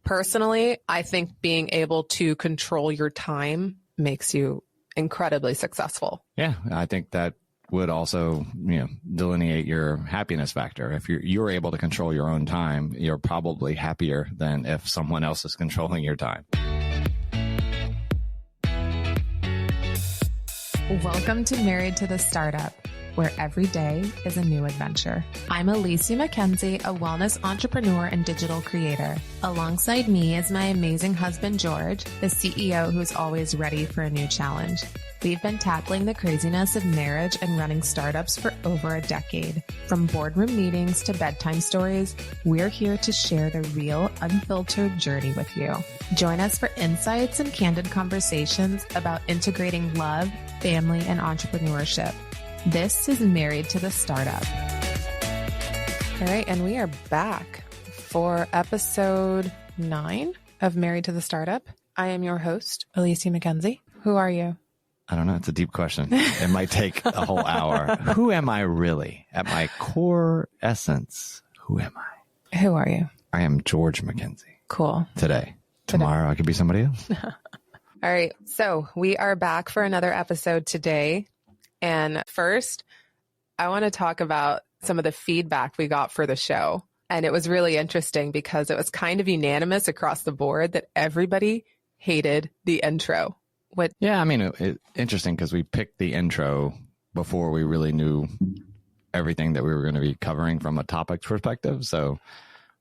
Personally, I think being able to control your time makes you incredibly successful. Yeah, I think that would also, delineate your happiness factor. If you're able to control your own time, you're probably happier than if someone else is controlling your time. Welcome to Married to the Startup, where every day is a new adventure. I'm Alicia McKenzie, a wellness entrepreneur and digital creator. Alongside me is my amazing husband, George, the CEO who's always ready for a new challenge. We've been tackling the craziness of marriage and running startups for over a decade. From boardroom meetings to bedtime stories, we're here to share the real, unfiltered journey with you. Join us for insights and candid conversations about integrating love, family, and entrepreneurship. This is Married to the Startup. All right, and we are back for episode 9 of Married to the Startup. I am your host, Alicia McKenzie. Who are you? I don't know. It's a deep question. It might take a whole hour. Who am I really? At my core essence, who am I? Who are you? I am George McKenzie. Cool. Today. Tomorrow, I could be somebody else. All right. So we are back for another episode today. And first, I want to talk about some of the feedback we got for the show. And it was really interesting because it was kind of unanimous across the board that everybody hated the intro. Yeah, I mean, it's interesting because we picked the intro before we really knew everything that we were going to be covering from a topic perspective. So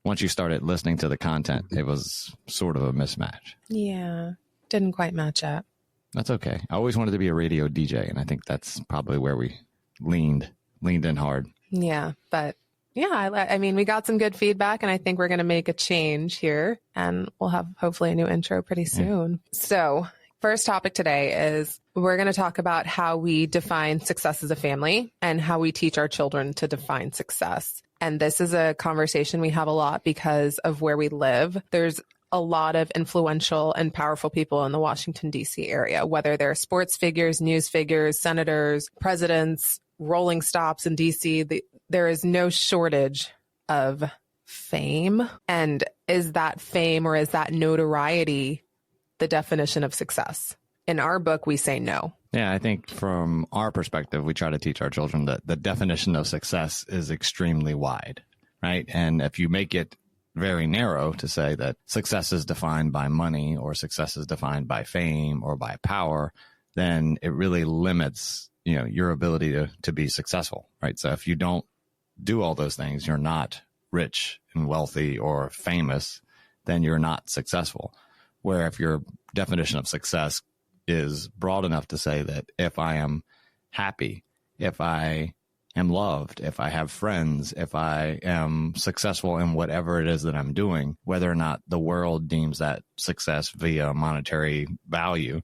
once you started listening to the content, it was sort of a mismatch. Yeah, didn't quite match up. That's okay. I always wanted to be a radio DJ, and I think that's probably where we leaned in hard. Yeah, but yeah, I mean, we got some good feedback, and I think we're going to make a change here, and we'll have hopefully a new intro pretty soon. Yeah. So first topic today is we're going to talk about how we define success as a family and how we teach our children to define success. And this is a conversation we have a lot because of where we live. There's a lot of influential and powerful people in the Washington, D.C. area, whether they're sports figures, news figures, senators, presidents, rolling stops in D.C. There is no shortage of fame. And is that fame or is that notoriety the definition of success? In our book, we say no. Yeah, I think from our perspective, we try to teach our children that the definition of success is extremely wide, right? And if you make it very narrow to say that success is defined by money or success is defined by fame or by power, then it really limits, your ability to be successful, right? So if you don't do all those things, you're not rich and wealthy or famous, then you're not successful. Where if your definition of success is broad enough to say that if I am happy, if I am loved, if I have friends, if I am successful in whatever it is that I'm doing, whether or not the world deems that success via monetary value,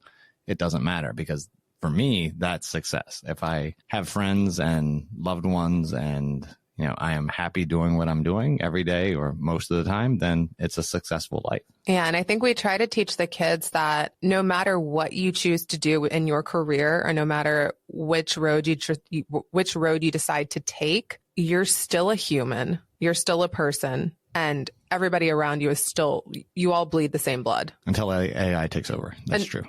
it doesn't matter because for me, that's success. If I have friends and loved ones and I am happy doing what I'm doing every day or most of the time, then it's a successful life. Yeah. And I think we try to teach the kids that no matter what you choose to do in your career or no matter which road you decide to take, you're still a human. You're still a person. And everybody around you is still, you all bleed the same blood. Until AI takes over. That's true.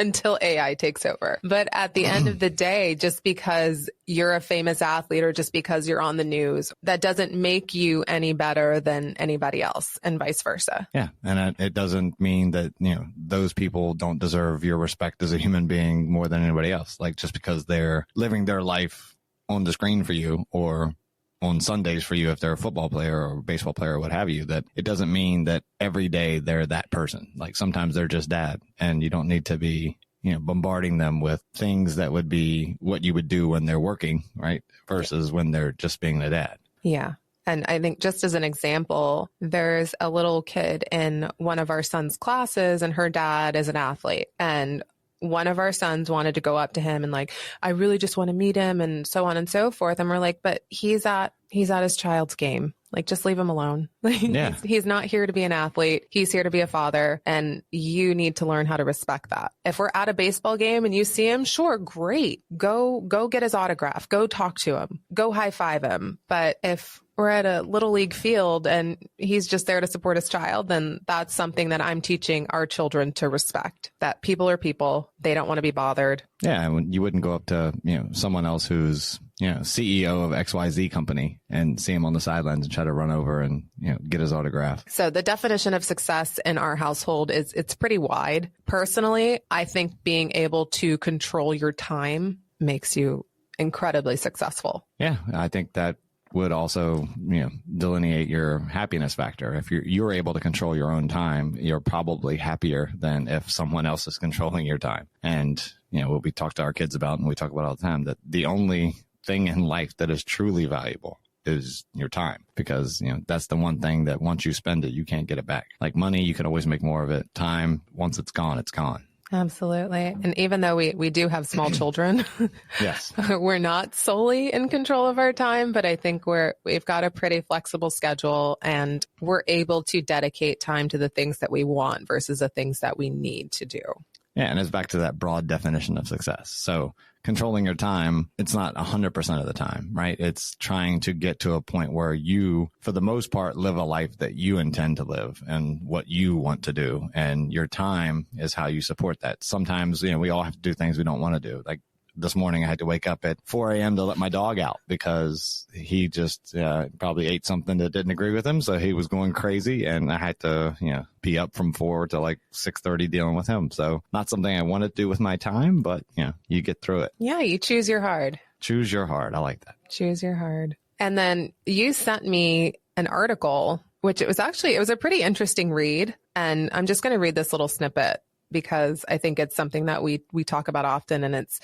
Until AI takes over. But at the end of the day, just because you're a famous athlete or just because you're on the news, that doesn't make you any better than anybody else and vice versa. Yeah. And it doesn't mean that, those people don't deserve your respect as a human being more than anybody else. Like just because they're living their life on the screen for you or on Sundays for you if they're a football player or baseball player or what have you, that it doesn't mean that every day they're that person. Like sometimes they're just dad and you don't need to be, bombarding them with things that would be what you would do when they're working, right? Versus when they're just being the dad. Yeah. And I think just as an example, there's a little kid in one of our son's classes and her dad is an athlete. And one of our sons wanted to go up to him and I really just want to meet him and so on and so forth. And we're like, but he's at his child's game. Just leave him alone. Yeah. He's not here to be an athlete. He's here to be a father. And you need to learn how to respect that. If we're at a baseball game and you see him, sure, great. Go get his autograph. Go talk to him. Go high five him. But if we're at a little league field and he's just there to support his child, then that's something that I'm teaching our children to respect, that people are people. They don't want to be bothered. Yeah. And you wouldn't go up to, someone else who's, CEO of XYZ company and see him on the sidelines and try to run over and, get his autograph. So the definition of success in our household it's pretty wide. Personally, I think being able to control your time makes you incredibly successful. Yeah. I think that would also, delineate your happiness factor. If you're able to control your own time, you're probably happier than if someone else is controlling your time. And, what we talk to our kids about, and we talk about all the time, that the only thing in life that is truly valuable is your time, because, that's the one thing that once you spend it, you can't get it back. Like money, you can always make more of it. Time, once it's gone, it's gone. Absolutely. And even though we do have small children, yes, we're not solely in control of our time, but I think we've got a pretty flexible schedule and we're able to dedicate time to the things that we want versus the things that we need to do. Yeah. And it's back to that broad definition of success. So controlling your time, it's not 100% of the time, right? It's trying to get to a point where you, for the most part, live a life that you intend to live and what you want to do. And your time is how you support that. Sometimes, we all have to do things we don't want to do. Like this morning, I had to wake up at 4 a.m. to let my dog out because he just probably ate something that didn't agree with him. So he was going crazy and I had to, be up from 4 to like 6:30 dealing with him. So not something I want to do with my time, but you get through it. Yeah. You choose your hard. Choose your hard. I like that. Choose your hard. And then you sent me an article, which it was a pretty interesting read. And I'm just going to read this little snippet because I think it's something that we talk about often. And it's,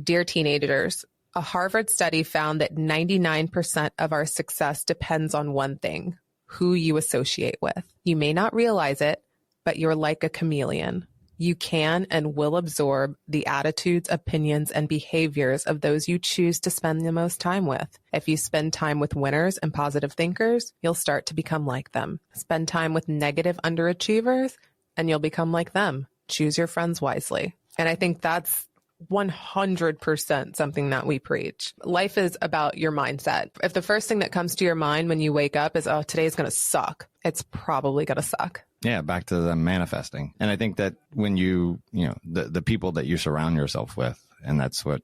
dear teenagers, a Harvard study found that 99% of our success depends on one thing, who you associate with. You may not realize it, but you're like a chameleon. You can and will absorb the attitudes, opinions, and behaviors of those you choose to spend the most time with. If you spend time with winners and positive thinkers, you'll start to become like them. Spend time with negative underachievers, and you'll become like them. Choose your friends wisely. And I think that's 100% something that we preach. Life is about your mindset. If the first thing that comes to your mind when you wake up is, oh, today's going to suck, it's probably going to suck. Yeah, back to the manifesting. And I think that when the people that you surround yourself with, and that's what,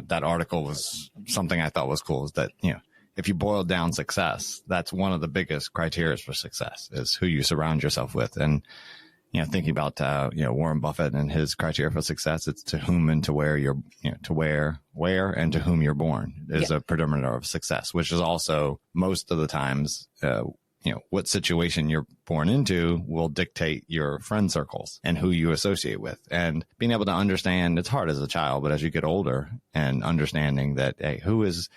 that article was something I thought was cool, is that, if you boil down success, that's one of the biggest criteria for success is who you surround yourself with. And thinking about, Warren Buffett and his criteria for success, it's to whom and to where you're, where and to whom you're born is a predominator of success, which is also most of the times, what situation you're born into will dictate your friend circles and who you associate with. And being able to understand, it's hard as a child, but as you get older and understanding that, hey, who is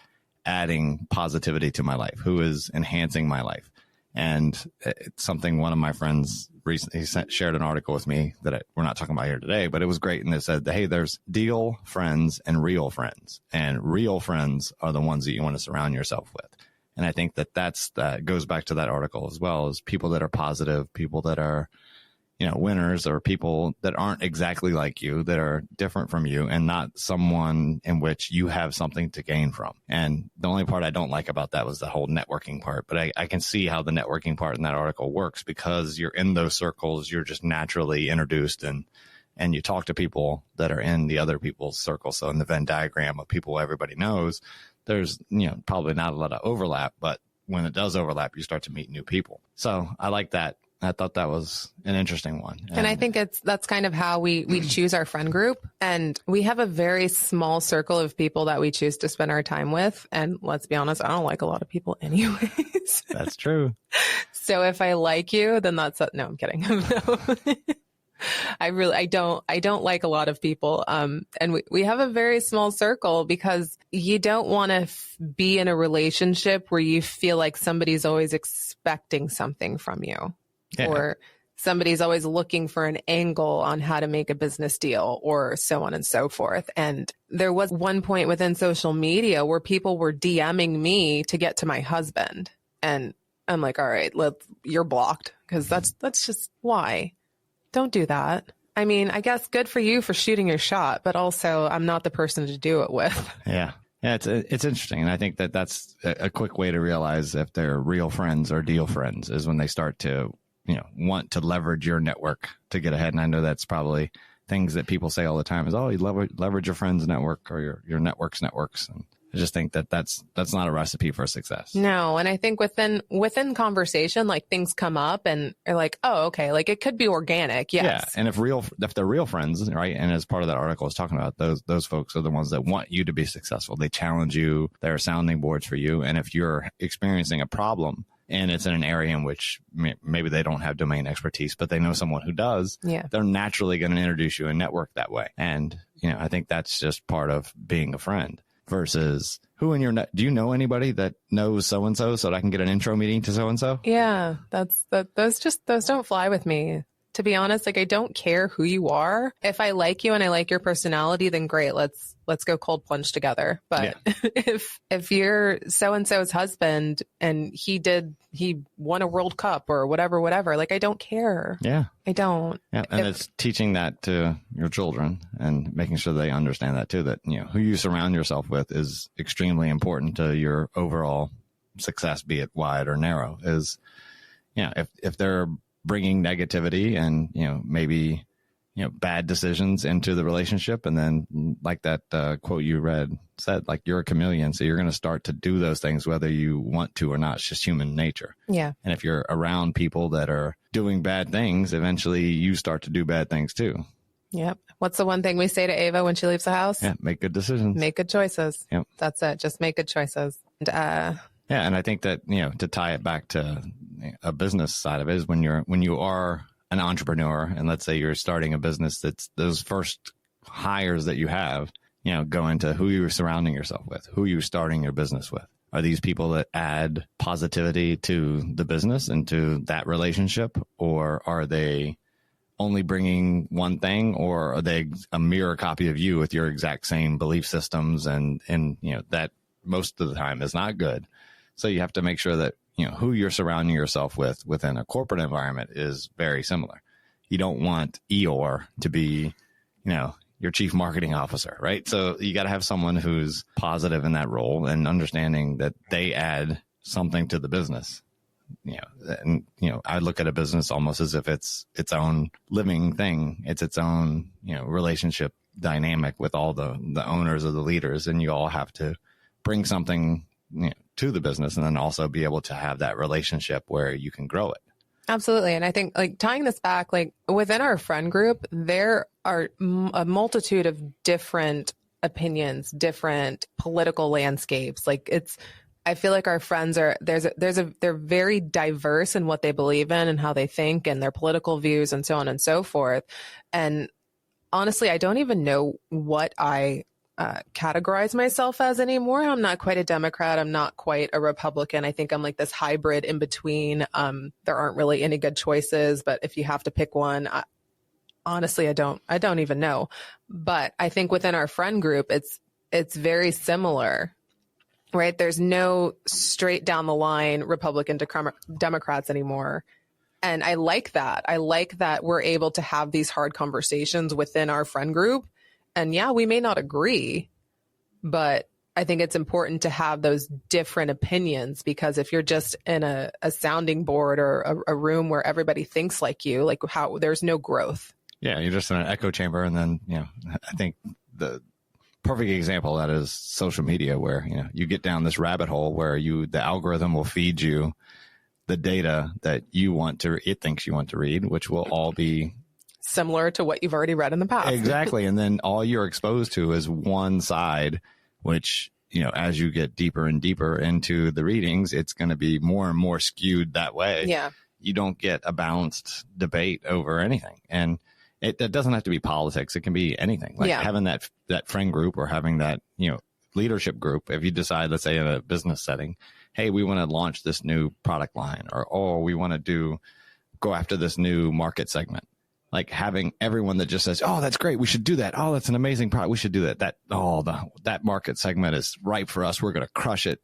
adding positivity to my life? Who is enhancing my life? And it's something one of my friends recently shared an article with me that we're not talking about here today, but it was great. And it said, hey, there's deal friends and real friends. And real friends are the ones that you want to surround yourself with. And I think that goes back to that article as well, as people that are positive, people that are, winners, or people that aren't exactly like you, that are different from you and not someone in which you have something to gain from. And the only part I don't like about that was the whole networking part. But I can see how the networking part in that article works, because you're in those circles, you're just naturally introduced and you talk to people that are in the other people's circles. So in the Venn diagram of people everybody knows, there's, probably not a lot of overlap, but when it does overlap, you start to meet new people. So I like that. I thought that was an interesting one. And I think that's kind of how we choose our friend group. And we have a very small circle of people that we choose to spend our time with. And let's be honest, I don't like a lot of people anyways. That's true. So if I like you, then no, I'm kidding. No. I don't like a lot of people. And we have a very small circle because you don't want to be in a relationship where you feel like somebody's always expecting something from you. Yeah. Or somebody's always looking for an angle on how to make a business deal, or so on and so forth. And there was one point within social media where people were DMing me to get to my husband. And I'm like, all right, you're blocked, because that's just why. Don't do that. I mean, I guess good for you for shooting your shot, but also I'm not the person to do it with. Yeah. Yeah, it's interesting. And I think that that's a quick way to realize if they're real friends or deal friends is when they start to, want to leverage your network to get ahead. And I know that's probably things that people say all the time is, oh, you leverage your friend's network or your networks. And I just think that that's not a recipe for success. No. And I think within conversation, like things come up and are like, oh, okay. Like it could be organic. Yes. Yeah. And if they're real friends, right. And as part of that article I was talking about, those folks are the ones that want you to be successful. They challenge you. They're sounding boards for you. And if you're experiencing a problem and it's in an area in which maybe they don't have domain expertise, but they know someone who does, they're naturally going to introduce you and network that way. And, I think that's just part of being a friend. Versus who in your do you know anybody that knows so-and-so so that I can get an intro meeting to so-and-so? Yeah, those don't fly with me. To be honest, like I don't care who you are. If I like you and I like your personality, then great. Let's go cold plunge together. But if you're so-and-so's husband and he won a World Cup or whatever, like I don't care. Yeah. I don't. Yeah. And it's teaching that to your children and making sure they understand that too, that, who you surround yourself with is extremely important to your overall success, be it wide or narrow. Is, if they're bringing negativity and, maybe, bad decisions into the relationship. And then like that quote you read said, like you're a chameleon. So you're going to start to do those things, whether you want to or not. It's just human nature. Yeah. And if you're around people that are doing bad things, eventually you start to do bad things too. Yep. What's the one thing we say to Ava when she leaves the house? Yeah. Make good decisions. Make good choices. Yep. That's it. Just make good choices. And, yeah. And I think that, to tie it back to a business side of it is when you are an entrepreneur and let's say you're starting a business, that's those first hires that you have, go into who you're surrounding yourself with, who you're starting your business with. Are these people that add positivity to the business and to that relationship? Or are they only bringing one thing, or are they a mirror copy of you with your exact same belief systems? And that most of the time is not good. So you have to make sure that, who you're surrounding yourself with within a corporate environment is very similar. You don't want Eeyore to be, your chief marketing officer, right? So you got to have someone who's positive in that role and understanding that they add something to the business. I look at a business almost as if it's its own living thing. It's its own, relationship dynamic with all the owners or the leaders, and you all have to bring something to the business and then also be able to have that relationship where you can grow it. Absolutely. And I think like tying this back, like within our friend group, there are a multitude of different opinions, different political landscapes. Like I feel like our friends they're very diverse in what they believe in and how they think and their political views and so on and so forth. And honestly, I don't even know what I categorize myself as anymore. I'm not quite a Democrat. I'm not quite a Republican. I think I'm like this hybrid in between. There aren't really any good choices, but if you have to pick one, honestly, I don't even know. But I think within our friend group, it's very similar, right? There's no straight down the line Republican to Democrats anymore. And I like that. I like that we're able to have these hard conversations within our friend group. And yeah, we may not agree, but I think it's important to have those different opinions, because if you're just in a sounding board or a room where everybody thinks like you, like there's no growth. Yeah, you're just in an echo chamber. And then, I think the perfect example of that is social media, where, you get down this rabbit hole where the algorithm will feed you the data that it thinks you want to read, which will all be similar to what you've already read in the past. Exactly. And then all you're exposed to is one side, which, as you get deeper and deeper into the readings, it's going to be more and more skewed that way. Yeah. You don't get a balanced debate over anything. And it doesn't have to be politics. It can be anything. Like having that friend group or having that, leadership group. If you decide, let's say in a business setting, hey, we want to launch this new product line, or, we want to go after this new market segment. Like having everyone that just says, oh, that's great, we should do that. Oh, that's an amazing product, we should do that. That market segment is right for us, we're going to crush it.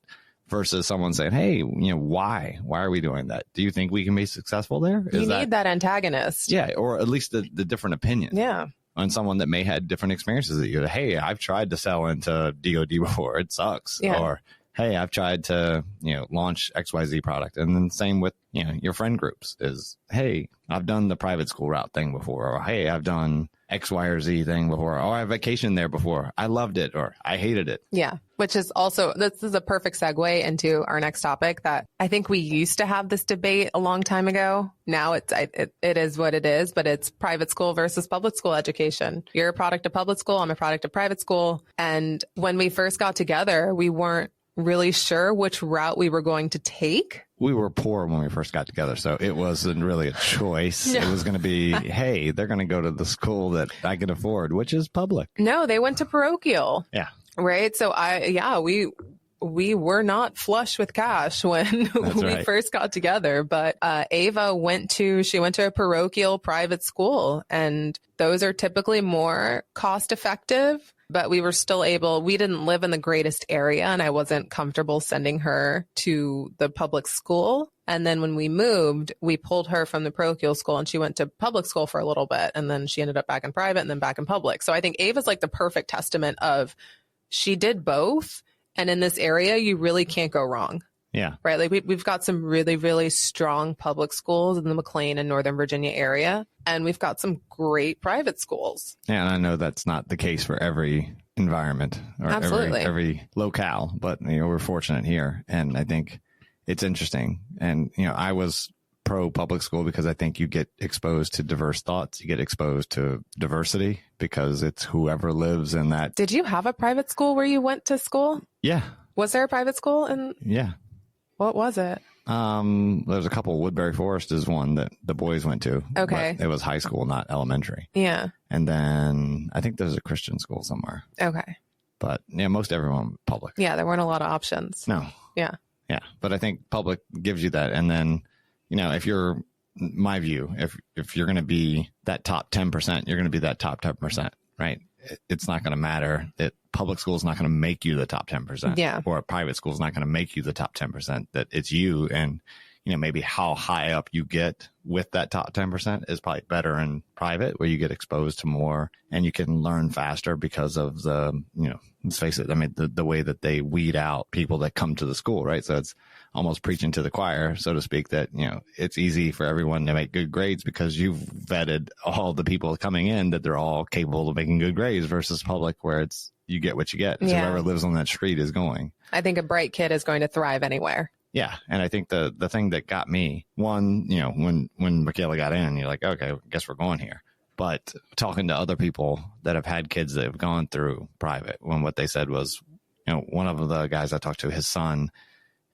Versus someone saying, hey, why are we doing that? Do you think we can be successful there? You need that antagonist. Yeah. Or at least the different opinion. Yeah. on someone that may had different experiences that you, hey, I've tried to sell into DoD before. It sucks. Yeah. Or, hey, I've tried to, launch XYZ product. And then same with, your friend groups is, hey, I've done the private school route thing before, or hey, I've done X, Y, or Z thing before, or I vacationed there before. I loved it, or I hated it. Yeah. Which is also, this is a perfect segue into our next topic that I think we used to have this debate a long time ago. Now it is what it is, but it's private school versus public school education. You're a product of public school. I'm a product of private school. And when we first got together, we weren't really sure which route we were going to take. We were poor when we first got together, so it wasn't really a choice. No. It was going to be, hey, they're going to go to the school that I can afford, which is public. No, they went to parochial. Yeah. Right. So we were not flush with cash when we first got together, but Ava went to a parochial private school, and those are typically more cost effective. But we were still we didn't live in the greatest area, and I wasn't comfortable sending her to the public school. And then when we moved, we pulled her from the parochial school and she went to public school for a little bit. And then she ended up back in private and then back in public. So I think Ava's like the perfect testament of she did both. And in this area, you really can't go wrong. Yeah. Right. Like we've got some really, really strong public schools in the McLean and Northern Virginia area. And we've got some great private schools. Yeah. And I know that's not the case for every environment or every locale, but we're fortunate here. And I think it's interesting. And, I was pro public school because I think you get exposed to diverse thoughts. You get exposed to diversity because it's whoever lives in that. Did you have a private school where you went to school? Yeah. Was there a private school? Yeah. What was it? There's a couple. Woodbury Forest is one that the boys went to. Okay. It was high school, not elementary. Yeah. And then I think there's a Christian school somewhere. Okay. But most everyone public. Yeah. There weren't a lot of options. No. Yeah. Yeah. But I think public gives you that. And then, if you're, my view, if you're going to be that top 10%, you're going to be that top 10%, right? It's not going to matter that public school is not going to make you the top 10%. Yeah. Or a private school is not going to make you the top 10%, that it's you. And, maybe how high up you get with that top 10% is probably better in private, where you get exposed to more and you can learn faster because of the, let's face it. I mean, the way that they weed out people that come to the school, right? So it's almost preaching to the choir, so to speak, that, it's easy for everyone to make good grades because you've vetted all the people coming in that they're all capable of making good grades, versus public where it's, you get what you get. So whoever lives on that street is going. I think a bright kid is going to thrive anywhere. Yeah. And I think the thing that got me, one, when Michaela got in, you're like, okay, I guess we're going here. But talking to other people that have had kids that have gone through private, when what they said was, one of the guys I talked to, his son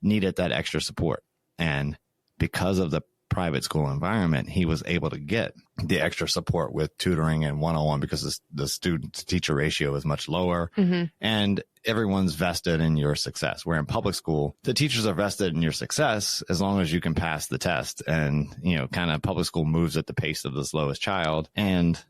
needed that extra support. And because of the private school environment, he was able to get the extra support with tutoring and one-on-one, because the student to teacher ratio is much lower. Mm-hmm. And everyone's vested in your success, where in public school, the teachers are vested in your success as long as you can pass the test. And, kind of public school moves at the pace of the slowest child. And,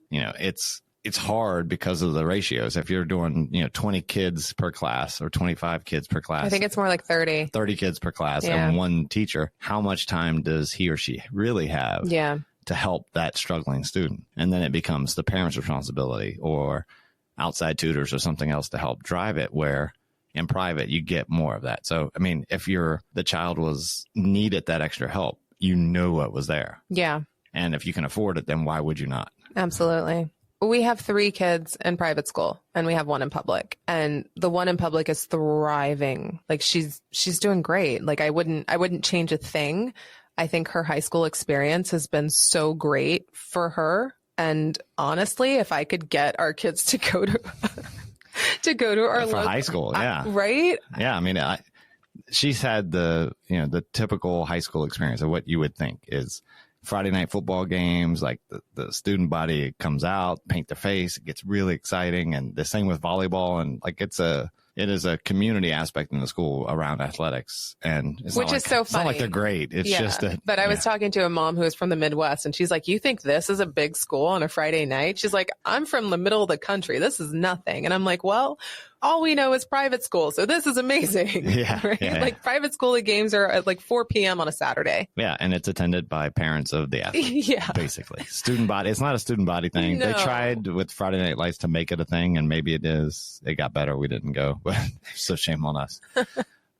it's hard because of the ratios. If you're doing, 20 kids per class or 25 kids per class. I think it's more like 30 kids per class and one teacher, how much time does he or she really have to help that struggling student? And then it becomes the parent's responsibility or outside tutors or something else to help drive it, where in private you get more of that. So, I mean, if the child needed that extra help, what was there. Yeah. And if you can afford it, then why would you not? Absolutely. We have 3 kids in private school and we have 1 in public, and the one in public is thriving. Like she's doing great. Like I wouldn't change a thing. I think her high school experience has been so great for her. And honestly, if I could get our kids to go to our for high school, yeah. Right. Yeah. I mean, she's had the typical high school experience of what you would think is Friday night football games, like the student body comes out, paint their face, it gets really exciting. And the same with volleyball. And like it is a community aspect in the school around athletics. And which is so funny. It's not like they're great. It's just that. But I was talking to a mom who is from the Midwest, and she's like, you think this is a big school on a Friday night? She's like, I'm from the middle of the country. This is nothing. And I'm like, well, all we know is private school. So this is amazing. Yeah. Right? Yeah. Like private school games are at like 4 p.m. on a Saturday. Yeah. And it's attended by parents of the athletes. Yeah. Basically. Student body. It's not a student body thing. No. They tried with Friday Night Lights to make it a thing, and maybe it is. It got better. We didn't go, but so shame on us.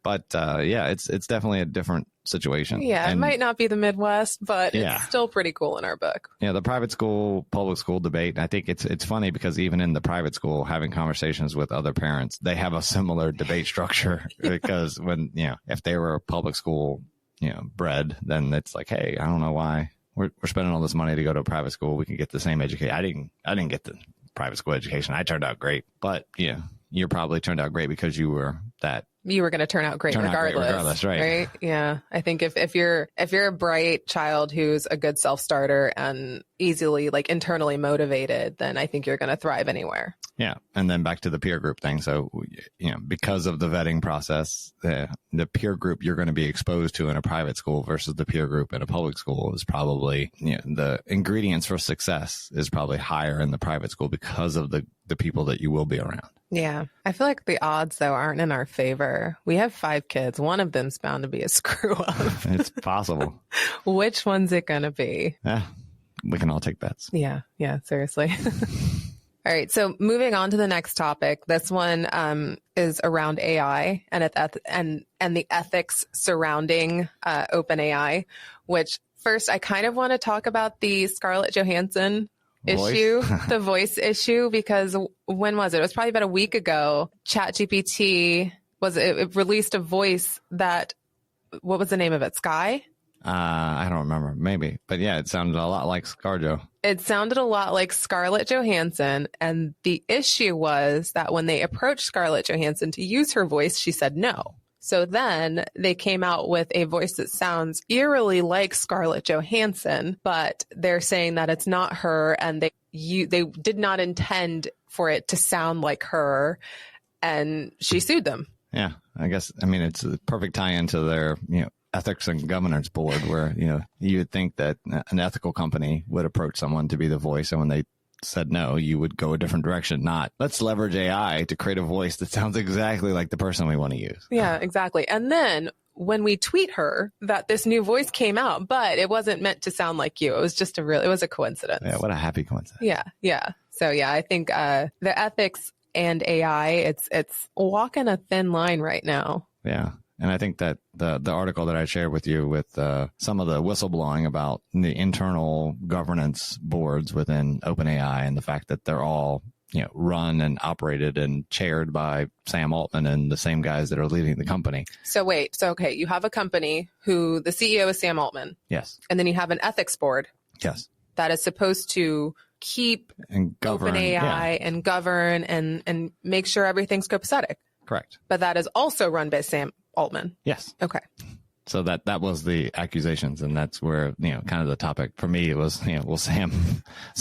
But yeah, it's definitely a different situation. Yeah, and, it might not be the Midwest, but Yeah. it's still pretty cool in our book. Yeah, the private school, public school debate. I think it's funny because even in the private school, having conversations with other parents, they have a similar debate structure because when, if they were public school, bred, then it's like, hey, I don't know why we're spending all this money to go to a private school. We can get the same education. I didn't get the private school education. I turned out great, but you probably turned out great because you were that. You were going to turn out great regardless. Right? Yeah. I think if you're a bright child who's a good self-starter and easily like internally motivated, then I think you're going to thrive anywhere. Yeah. And then back to the peer group thing. So, because of the vetting process, the peer group you're going to be exposed to in a private school versus the peer group in a public school is probably, the ingredients for success is probably higher in the private school because of the people that you will be around. Yeah. I feel like the odds, though, aren't in our favor. We have 5 kids. One of them's bound to be a screw up. It's possible. Which one's it going to be? Yeah. We can all take bets. Yeah. Yeah. Seriously. All right. So moving on to the next topic. This one is around AI and the ethics surrounding OpenAI, which first I kind of want to talk about the Scarlett Johansson issue, the voice issue, because when was it? It was probably about a week ago. ChatGPT it released a voice that, what was the name of it? Sky? I don't remember. Maybe. But yeah, it sounded a lot like ScarJo. It sounded a lot like Scarlett Johansson. And the issue was that when they approached Scarlett Johansson to use her voice, she said no. So then they came out with a voice that sounds eerily like Scarlett Johansson, but they're saying that it's not her and they did not intend for it to sound like her, and she sued them. Yeah, I guess, it's a perfect tie into their, ethics and governance board where, you would think that an ethical company would approach someone to be the voice, and when they said no, you would go a different direction, not let's leverage AI to create a voice that sounds exactly like the person we want to use. Yeah, exactly. And then when we tweet her that this new voice came out, but it wasn't meant to sound like you. It was just it was a coincidence. Yeah, what a happy coincidence. Yeah, yeah. So yeah, I think the ethics and AI, it's walking a thin line right now. Yeah. And I think that the article that I shared with you with some of the whistleblowing about the internal governance boards within OpenAI and the fact that they're all, run and operated and chaired by Sam Altman and the same guys that are leading the company. So wait, okay, you have a company who the CEO is Sam Altman. Yes. And then you have an ethics board. Yes. That is supposed to keep and govern OpenAI and govern and make sure everything's copacetic. Correct. But that is also run by Sam Altman. Yes. Okay. So that was the accusations, and that's where, kind of the topic for me, it was, will Sam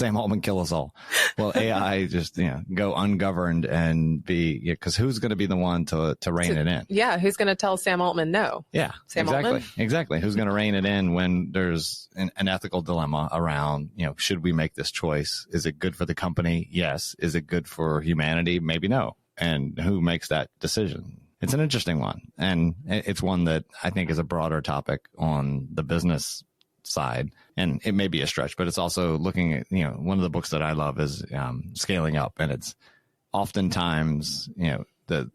Altman kill us all? Well, AI just, go ungoverned and be, because who's going to be the one to rein it in? Yeah. Who's going to tell Sam Altman no? Yeah, Altman? Exactly. Who's going to rein it in when there's an ethical dilemma around, should we make this choice? Is it good for the company? Yes. Is it good for humanity? Maybe no. And who makes that decision? It's an interesting one, and it's one that I think is a broader topic on the business side, and it may be a stretch, but it's also looking at, one of the books that I love is Scaling Up, and it's oftentimes, the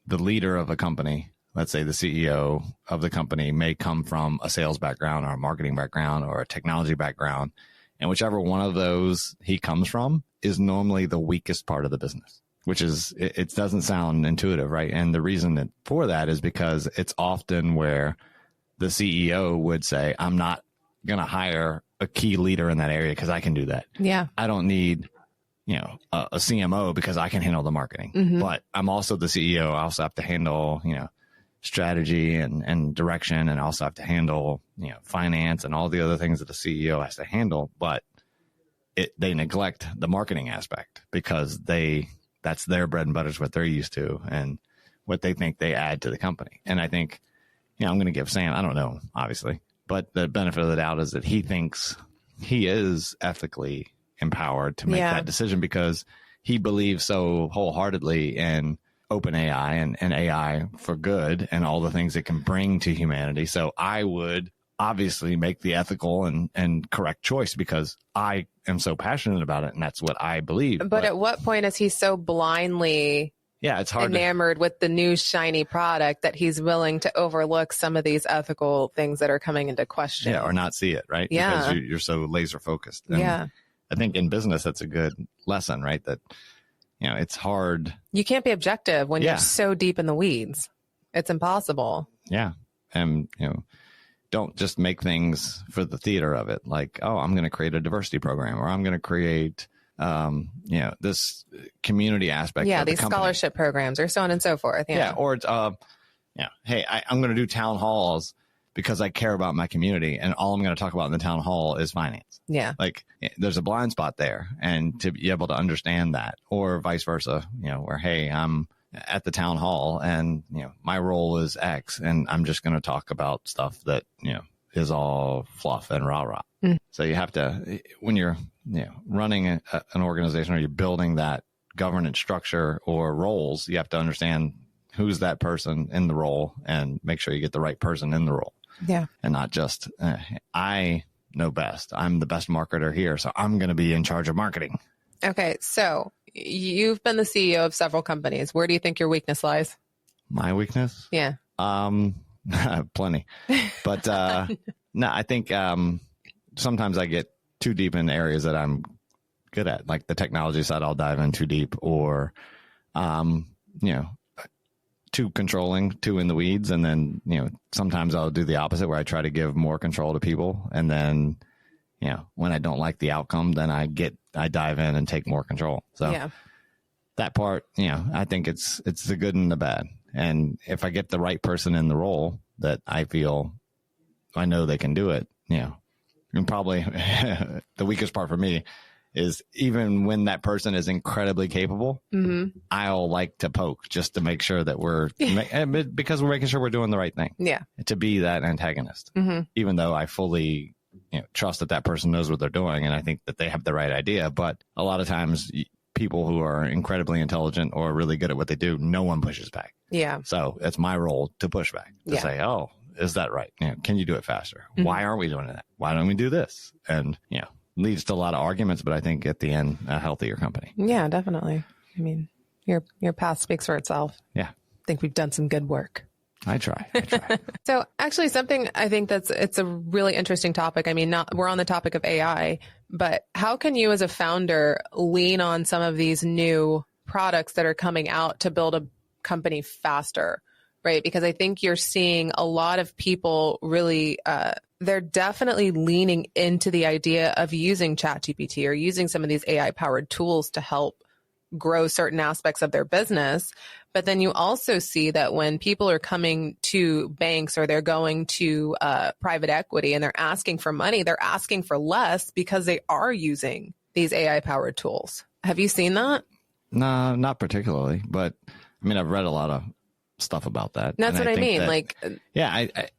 leader of a company, let's say the CEO of the company, may come from a sales background or a marketing background or a technology background, and whichever one of those he comes from is normally the weakest part of the business. Which is, it doesn't sound intuitive, right? And the reason for that is because it's often where the CEO would say, I'm not going to hire a key leader in that area because I can do that. Yeah. I don't need, a CMO because I can handle the marketing. Mm-hmm. But I'm also the CEO. I also have to handle, strategy and direction, and also have to handle, finance and all the other things that the CEO has to handle. But they neglect the marketing aspect because that's their bread and butter, is what they're used to and what they think they add to the company. And I think, I'm going to give Sam, I don't know, obviously, but the benefit of the doubt is that he thinks he is ethically empowered to make that decision because he believes so wholeheartedly in open AI and AI for good and all the things it can bring to humanity. So I would obviously make the ethical and correct choice because I am so passionate about it and that's what I believe. But at what point is he so blindly it's hard enamored with the new shiny product that he's willing to overlook some of these ethical things that are coming into question? Yeah, or not see it, right? Yeah. Because you're so laser focused. And yeah. I think in business, that's a good lesson, right? That, it's hard. You can't be objective when you're so deep in the weeds. It's impossible. Yeah. And, don't just make things for the theater of it. Like, oh, I'm going to create a diversity program or I'm going to create, this community aspect. Yeah. Of the These company. Scholarship programs or so on and so forth. Yeah. Or it's, hey, I'm going to do town halls because I care about my community and all I'm going to talk about in the town hall is finance. Yeah. Like there's a blind spot there and to be able to understand that or vice versa, where, hey, I'm at the town hall and, my role is X and I'm just going to talk about stuff that, is all fluff and rah rah. Mm. So you have to, when you're, running an organization or you're building that governance structure or roles, you have to understand who's that person in the role and make sure you get the right person in the role. Yeah. And not just, I know best. I'm the best marketer here. So I'm going to be in charge of marketing. Okay. So you've been the CEO of several companies. Where do you think your weakness lies? My weakness? Yeah. Plenty. But no, I think sometimes I get too deep in areas that I'm good at. Like the technology side, I'll dive in too deep or, too controlling, too in the weeds. And then, sometimes I'll do the opposite where I try to give more control to people. And then, when I don't like the outcome, then I dive in and take more control. So that part, I think it's the good and the bad. And if I get the right person in the role that I feel I know they can do it, and probably the weakest part for me is even when that person is incredibly capable, I'll like to poke just to make sure that because we're making sure we're doing the right thing. Yeah. To be that antagonist, even though I fully trust that person knows what they're doing. And I think that they have the right idea. But a lot of times people who are incredibly intelligent or really good at what they do, no one pushes back. Yeah. So it's my role to push back, to say, oh, is that right? Can you do it faster? Why aren't we doing that? Why don't we do this? And, leads to a lot of arguments, but I think at the end, a healthier company. Yeah, definitely. I mean, your path speaks for itself. Yeah. I think we've done some good work. I try. So actually something I think it's a really interesting topic. I mean, we're on the topic of AI, but how can you as a founder lean on some of these new products that are coming out to build a company faster? Right. Because I think you're seeing a lot of people really, they're definitely leaning into the idea of using ChatGPT or using some of these AI powered tools to help grow certain aspects of their business. But then you also see that when people are coming to banks or they're going to private equity and they're asking for money, they're asking for less because they are using these AI powered tools. Have you seen that? No, not particularly. But I mean, I've read a lot of stuff about that. That's what I mean.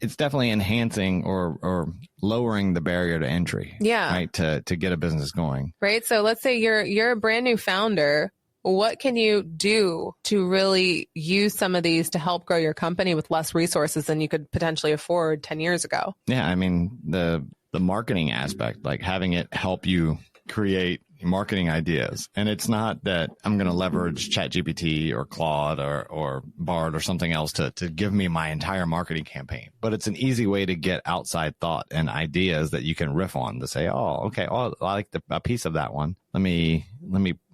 It's definitely enhancing or lowering the barrier to entry. Yeah. Right. To get a business going. Right. So let's say you're a brand new founder. What can you do to really use some of these to help grow your company with less resources than you could potentially afford 10 years ago? Yeah. I mean, the marketing aspect, like having it help you create marketing ideas. And it's not that I'm going to leverage ChatGPT or Claude or Bard or something else to give me my entire marketing campaign, but it's an easy way to get outside thought and ideas that you can riff on to say, oh, okay. Oh, I like a piece of that one. Let me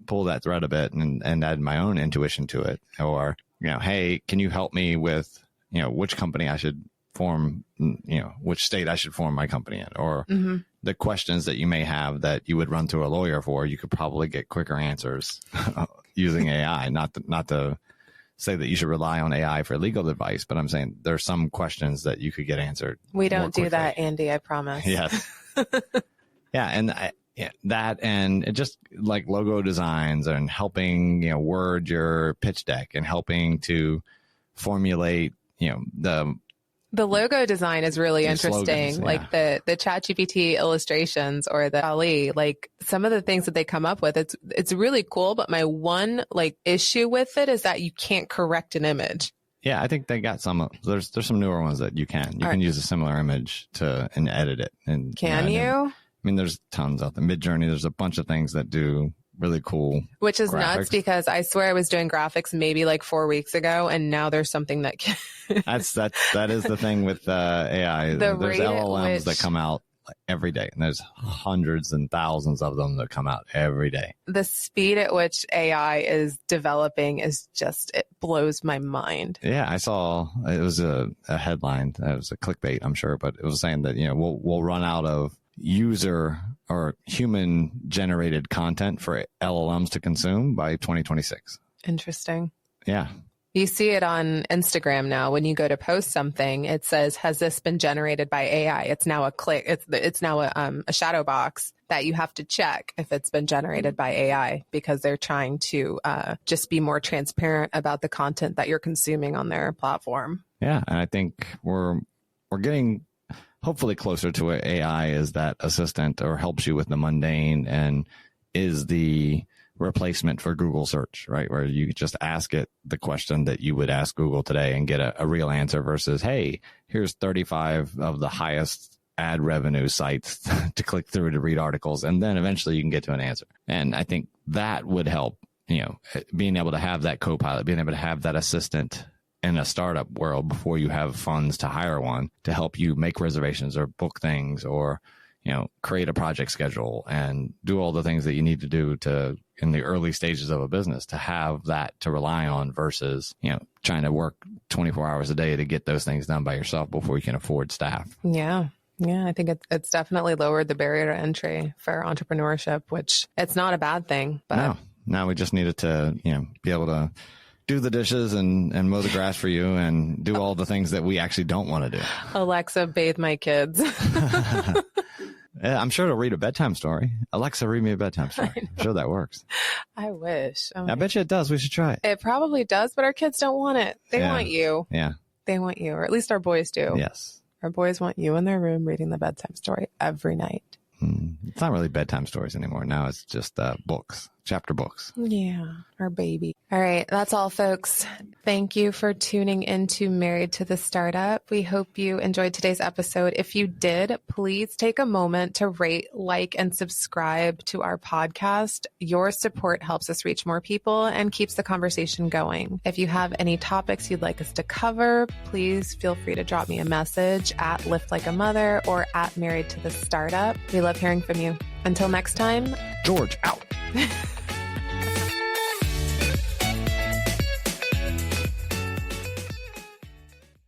pull that thread a bit and add my own intuition to it. Or, hey, can you help me with, which company I should form, which state I should form my company in, or the questions that you may have that you would run through a lawyer for, you could probably get quicker answers using AI. Not to say that you should rely on AI for legal advice, but I'm saying there's some questions that you could get answered. We don't do that, Andy, I promise. Yes. Yeah. And that, and it just like logo designs and helping, word your pitch deck and helping to formulate, The logo design is really The interesting. slogans, Like the ChatGPT illustrations or the Ali, like some of the things that they come up with, it's really cool. But my one like issue with it is that you can't correct an image. Yeah, I think they got some. There's some newer ones that you can. You can use a similar image and edit it. And Can you? I mean, there's tons out there. Midjourney, there's a bunch of things that do really cool. Which is graphics. nuts because I swear I was doing graphics maybe like 4 weeks ago, and now there's something that can. that is the thing with AI. There's LLMs that come out every day, and there's hundreds and thousands of them that come out every day. The speed at which AI is developing is just, it blows my mind. Yeah, I saw it was a headline. It was a clickbait, I'm sure, but it was saying that we'll run out of user or human generated content for LLMs to consume by 2026. Interesting. Yeah. You see it on Instagram now. When you go to post something, it says, has this been generated by AI? It's now a click. It's now a shadow box that you have to check if it's been generated by AI, because they're trying to just be more transparent about the content that you're consuming on their platform. Yeah. And I think we're getting hopefully closer to where AI is that assistant or helps you with the mundane and is the replacement for Google search, right? Where you just ask it the question that you would ask Google today and get a real answer versus, hey, here's 35 of the highest ad revenue sites to click through to read articles. And then eventually you can get to an answer. And I think that would help, being able to have that co-pilot, being able to have that assistant in a startup world before you have funds to hire one to help you make reservations or book things or, create a project schedule and do all the things that you need to do in the early stages of a business, to have that to rely on versus, trying to work 24 hours a day to get those things done by yourself before you can afford staff. Yeah. Yeah. I think it's definitely lowered the barrier to entry for entrepreneurship, which it's not a bad thing, but no, we just needed to, be able to do the dishes and mow the grass for you and do all the things that we actually don't want to do. Alexa, bathe my kids. Yeah, I'm sure it'll read a bedtime story. Alexa, read me a bedtime story. I'm sure that works. I wish. I bet you it does. We should try it. It probably does, but our kids don't want it. They want you. Yeah. They want you, or at least our boys do. Yes. Our boys want you in their room reading the bedtime story every night. It's not really bedtime stories anymore. Now it's just books, chapter books. Yeah, our baby. All right, that's all, folks. Thank you for tuning into Married to the Startup. We hope you enjoyed today's episode. If you did, please take a moment to rate, like, and subscribe to our podcast. Your support helps us reach more people and keeps the conversation going. If you have any topics you'd like us to cover, please feel free to drop me a message at Lift Like a Mother or at Married to the Startup. We love hearing from you. Until next time, George, out.